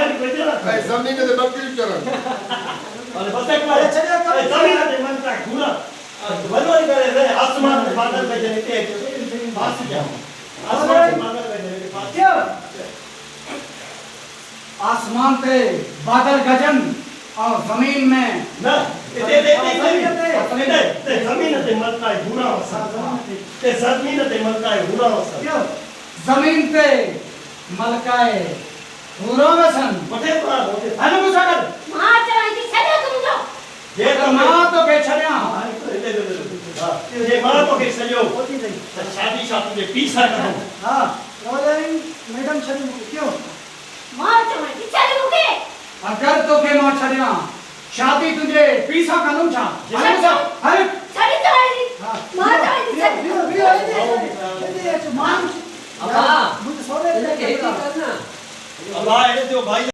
बाहर निकल जा ए जमीन ते बकरी चरन अरे बस एक बार चले जमीन ते मन का घूरा बनवारी करे रे आसमान में बादल में जने के पास जाओ आसमान में बादल में जने के पास क्या आसमान पे बादल गजन और जमीन में ना ते जमीन ते मलका है घूरा वसा ते जमीन ते मलका है घूरा वसा क्यों जमीन पे मलकाए पूरा वसन बटे पर होते अनु मुसाकर मां चलाई थी छड़े तुम जो ये तो मां तो के छड़िया ये मां तो के सजो होती नहीं शादी के पीछा करो हां रोलिंग मैडम छड़ी क्यों मां चलाई थी छड़े मुके अगर तो के मां छड़िया शादी तुझे पीछा कानून छा अनु मुसाकर अरे छड़ी चलाई थी मां चलाई थी छड़ी मां अबा मुझे सोने ये करना अल्लाह ये जो भाई